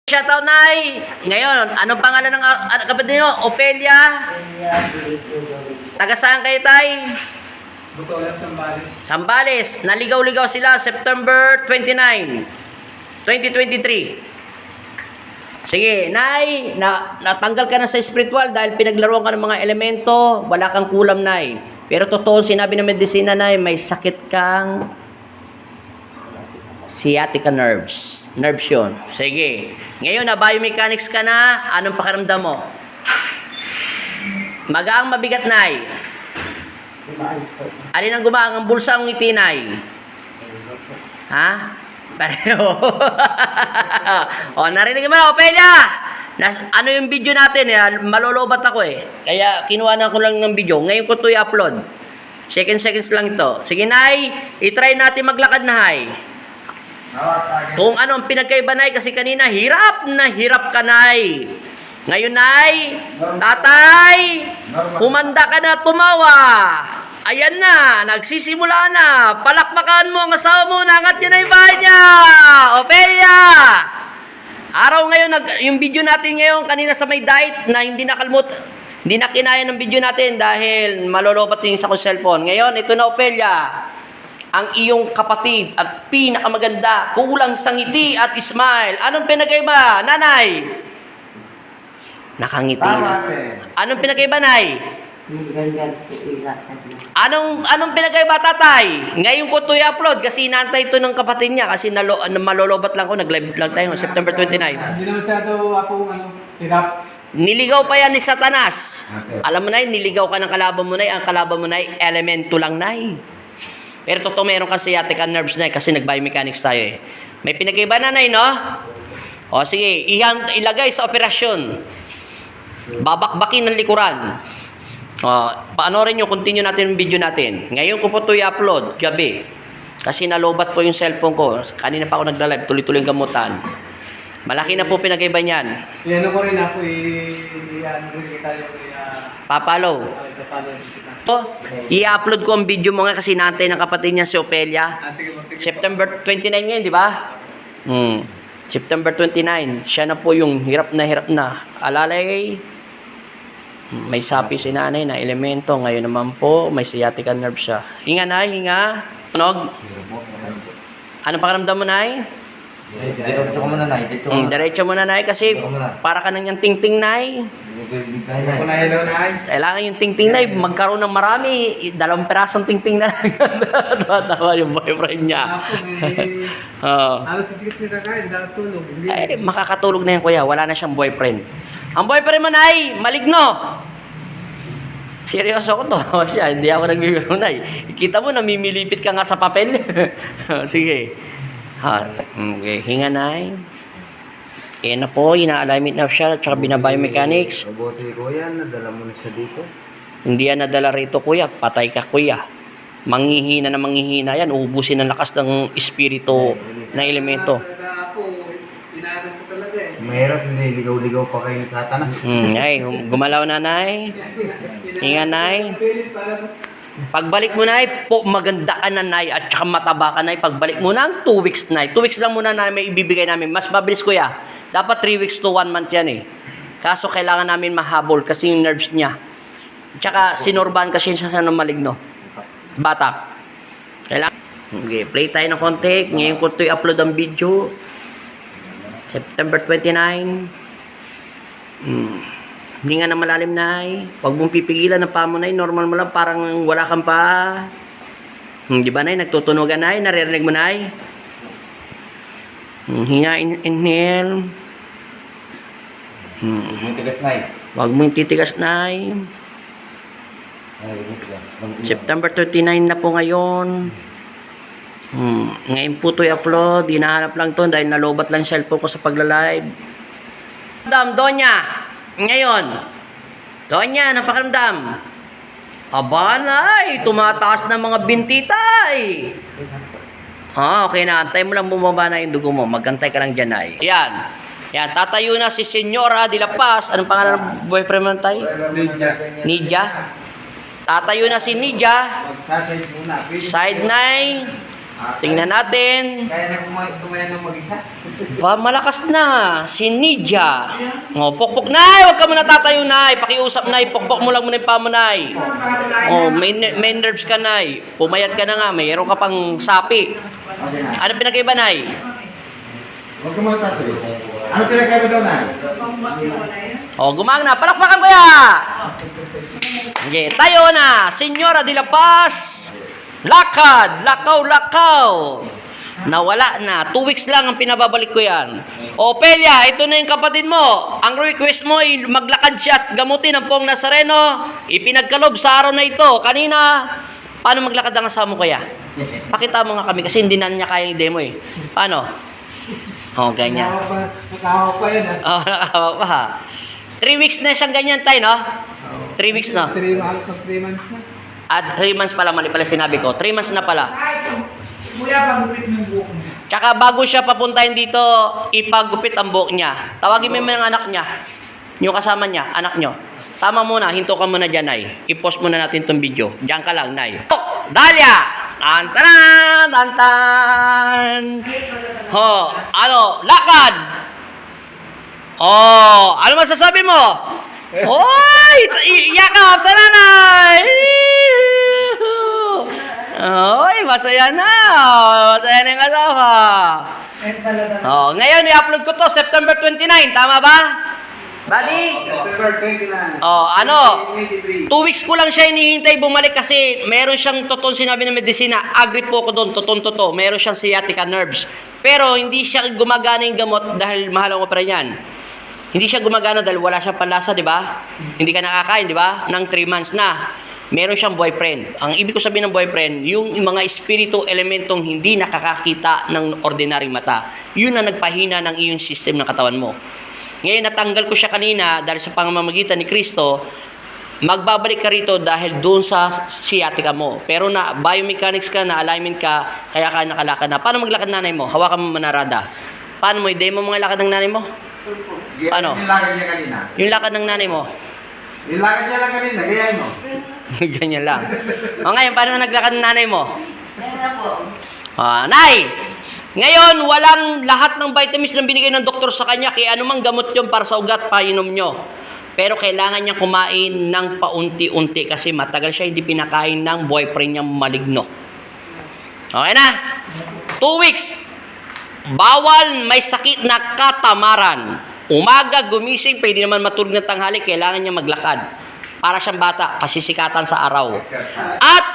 Shoutout, Nay! Ngayon, anong pangalan ng kapatid nyo? Opelia? Taga saan kayo, Tay? Butolan, Sambales. Sambales. Naligaw-ligaw sila September 29, 2023. Sige, Nay, natanggal ka na sa spiritual dahil pinaglaruan ka ng mga elemento, wala kang kulam, Nay. Pero totoo, sinabi ng medisina, Nay, may sakit kang sciatica nerves. Nerves yun. Sige. Ngayon na biomechanics ka na, anong pakiramdam mo? Magaang mabigat, Nay. Alin ang gumaang? Ang bulsa ang ngiti, Nay? Ha? Pareho. O, narinig mo na, Opelia! Ano yung video natin? Malolobat ako eh. Kaya kinuha na ko lang ng video. Ngayon ko ito i-upload. Seconds lang ito. Sige, Nay, itry natin maglakad, Nay. Kung ano ang pinagkaiba, Nay, kasi kanina hirap na hirap ka, Nay. Ngayon, Nay, tatay, humanda ka na tumawa. Ayan na, nagsisimula na. Palakpakan mo ang asawa mo, nangat niya na yung bahay niya. Opelia! Araw ngayon, yung video natin ngayon, kanina sa may diet na hindi na kinaya ng video natin dahil malolobat yung sa cellphone. Ngayon, ito na, Opelia. Ang iyong kapatid at pinakamaganda, kulang sa ngiti at smile. Anong pinagkaiba, Nanay? Nakangiti na. Anong pinagkaiba, Nay? Anong pinagkaiba, Tatay? Ngayon ko ito i-upload kasi inaantay ito ng kapatid niya kasi malolobat lang ko. Nag-live lang tayo September 29. Hindi naman siya ito hirap. Niligaw pa yan ni Satanas. Alam mo, Nay, niligaw ka ng kalaban mo, Nay. Ang kalaban mo, Nay, elemento lang, Nay. Pero totoo meron kang sciatica nerves, Nay, kasi nag-biomechanics tayo eh. May pinagkaiba na, Nay, no? O sige, ilagay sa operasyon. Babakbakin ng likuran. O, paano rin yung continue natin yung video natin. Ngayon ko po ito i-upload, gabi. Kasi nalobat po yung cellphone ko. Kanina pa ako nagla-live, tuloy-tuloy yung gamutan. Malaki na po pinagkaiba niyan. Yan ko rin ako, i-ano rin kita yung Papalo. I-upload ko ang video mo nga kasi naantay ng kapatid niya si Opelia. September 29 ngayon, di ba? September 29. Siya na po yung hirap na. Alalay, may sapi si nanay na elemento. Ngayon naman po, may sciatica nerve siya. Hinga, Nay, hinga. Tunog. Anong pakiramdam mo, Nay? Diretso ko muna, Nay. Diretso mo na, Nay, kasi para ka nang yung ting-ting, Nay. Hello, Nay. Kailangan yung ting-ting, Nay, magkaroon ng marami. 2 pirasong ting-ting na. Tawa yung boyfriend niya. Alas sa tigas niya kakain, dalas tulog. Eh, makakatulog na yan, kuya. Wala na siyang boyfriend. Ang boyfriend mo, Nay, maligno. Seryoso ko to. Siya, hindi ako nagbibiro, Nay. Kita mo, namimilipit ka nga sa papel. Sige. Okay, hinga, Nay. Ayan na po, ina-alignment na siya at saka binabiomechanics. Mabuti ko yan, nadala mo na siya dito. Hindi yan nadala rito, kuya. Patay ka, kuya. Manghihina na manghihina yan. Uubusin ang lakas ng espiritu ng elemento. Ako, inaanap ko talaga eh. Mahirap, niligaw-ligaw pa kayo sa Satanas. Ay, gumalaw na, Nay. Hinga, Nay. Pagbalik mo, Nay, po maganda ka na, Nay, at saka mataba ka, Nay. Pagbalik mo na, 2 weeks, Nay. 2 weeks lang muna, Nay, may ibibigay namin. Mas mabilis, kuya. Dapat 3 weeks to 1 month yan, eh. Kaso kailangan namin mahabol kasi yung nerves niya. Tsaka sinorban kasi siya ng maligno. Batak. Kailangan. Okay, play tayo ng konti. Ngayon ko ito i-upload ang video. September 29. Hindi nga na malalim, Nay. Huwag mong pipigilan ng pamo, Nay. Normal mo lang, parang wala kang pa. Di ba, Nay? Nagtutunugan, Nay. Naririnig mo, Nay? Hinga, inhale. May tigas, Nay. Huwag mong titigas, Nay. September 39 na po ngayon. Ngayon po ito i-upload. Hinahanap lang ito dahil nalobat lang cellphone ko sa pagla-live. Donya. Ngayon. Donya, napakaramdam. Aba, Nay. Tumataas na mga binti, Tay. Okay na. Antay mo lang bumaba na yung dugo mo. Magantay ka lang dyan, Nay. Ayan. Yan, tatayo na si Senyora de la Paz. Anong pangalan ng boyfriend mo, Tay? Nidia. Tatayo na si Nidia. Side 9. Tingnan natin. Kaya na kumain ng mag-isa. Ba, malakas na. Si Nidia. O, pokpok, Nay. Huwag ka muna tatayo, Nay. Pakiusap, Nay. Pokpok mo lang muna yung pamo, Nay. O, may nerves ka, Nay. Pumayat ka na nga. Mayroon ka pang sapi. Okay na. Ano pinagkaiba, Nay? Huwag ka muna tatayo. Ano pinagkaiba daw na? O, gumagana. Palakpakan ko ya! Okay, tayo na. Senyora de la Paz. Lakad. Lakaw. Nawala na. 2 weeks lang ang pinababalik ko yan. Opelia, ito na yung kapatid mo. Ang request mo ay maglakad siya at gamutin ang Pong Nazareno. Ipinagkalob sa araw na ito. Kanina, paano maglakad ang asawa mo kaya? Pakita mo nga kami kasi hindi na niya kaya yung demo eh. Paano? O, ganyan. Nakahawa pa yan Oh, nakahawa pa. 3 weeks na siyang ganyan tayo, no? 3 weeks na. 3 months na. At 3 months pala, mali pala sinabi ko. 3 months na pala. Kuya, pag-upit mo yung buhok niya. Tsaka bago siya papuntahin dito, ipagupit ang buhok niya. Tawagin mo yung anak niya. Yung kasama niya, anak niyo. Tama muna, hinto ka muna dyan, Nay. I-post muna natin itong video. Diyan ka lang, Nay. Oh, Dalia! Tantanan! Tantan! Ho, ano? Lakad! Oh, ano masasabi mo? Hoy! Yakap sa nanay! Hoy, masaya na! Masaya na yung asawa. Oh, ngayon, i-upload ko to September 29. Tama ba? Buddy? September 29. Oh, ano? 23. 2 weeks ko lang siya hinihintay bumalik kasi meron siyang totoong sinabi ng medisina. Agree po ko doon, totoo. Meron siyang sciatica nerves. Pero hindi siya gumagana yung gamot dahil mahal ang opera niyan. Hindi siya gumagana dahil wala siyang panlasa, di ba? Hindi ka nakakain, di ba? Nang 3 months na. Meron siyang boyfriend. Ang ibig ko sabihin ng boyfriend, yung mga espiritu, elementong hindi nakakakita ng ordinary mata. Yun ang nagpahina ng iyong system ng katawan mo. Ngayon, natanggal ko siya kanina dahil sa pamamagitan ni Kristo, magbabalik ka rito dahil doon sa sciatica mo. Pero na biomechanics ka, na alignment ka, kaya ka nakalakad na. Paano maglakad nanay mo? Hawakan mo manarada. Paano mo? I-demo mo mga lakad ng nanay mo? Paano? Yung lakad niya kanina. Yung lakad ng nanay mo? Yung lakad niya lang kanina, gayahin mo. Ganyan lang. O ngayon, paano naglakad ng nanay mo? Nay! Ngayon, walang lahat ng vitamins na binigay ng doktor sa kanya, kaya anumang gamot yun para sa ugat, painom nyo. Pero kailangan niya kumain ng paunti-unti kasi matagal siya hindi pinakain ng boyfriend niyang maligno. Okay na? 2 weeks. Bawal may sakit na katamaran. Umaga, gumising, pwede naman matulog ng tanghali, kailangan niya maglakad. Para siyang bata, pasisikatan sa araw. At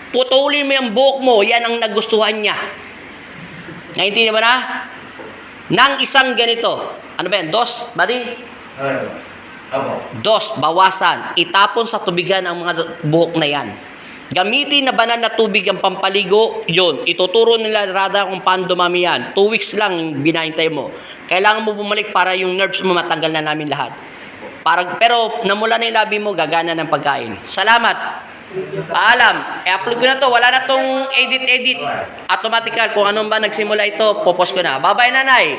putulin mo yung buhok mo, yan ang nagustuhan niya. Naintindihan mo na? Nang isang ganito. Ano ba yan? 2, buddy? 2, bawasan. Itapon sa tubigan ang mga buhok na yan. Gamitin na banal na tubig ang pampaligo, yun. Ituturo nila rada kung paano dumami yan. 2 weeks lang binahintay mo. Kailangan mo bumalik para yung nerves mo matanggal na namin lahat. Pero namula na yung labi mo, gagana ng pagkain. Salamat. Paalam. I-upload ko na to. Wala na tong edit. Automatical. Kung anong ba nagsimula ito, popost ko na. Bye-bye, nanay.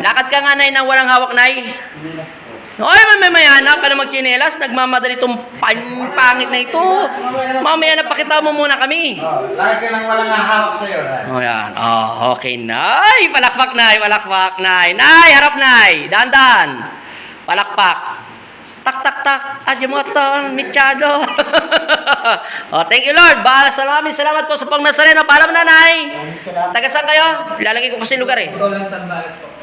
Lakad ka nga, nay, nang walang hawak, nay. Oy, mamaya ka na magchinelas. Nagmamadali itong pangit na ito. Mamaya na pakita mo muna kami. Lakad ka lang walang hahawak sa'yo. O yan. Oh, okay, nay. Palakpak, nay. Nay, harap, nay. Dahan-dahan. Palakpak. Tak. Adyamoton, michado. Oh, thank you, Lord. Salamat po sa Pong Nazareno. Paalam, nanay. Taga saan kayo? Ilalagay ko kasi lugar eh. Butulan, Sambales po.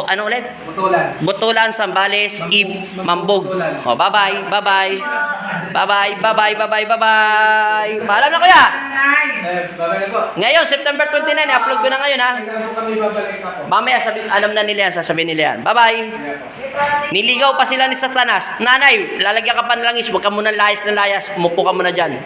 Ano ulit? Butulan. Butulan, Sambales, Mambog. Oh, bye-bye. Paalam na, kuya. Babalik po. Ngayon, September 29, upload ko na ngayon, ha? Kailangan po kami babalik ako. Mamaya, alam na nila yan, sasabihin nila yan. Bye-bye. Niligaw pa sila ni Satanas. Nanay, lalagyan ka pa ng langis, huwag ka muna layas na layas, umupo ka muna dyan.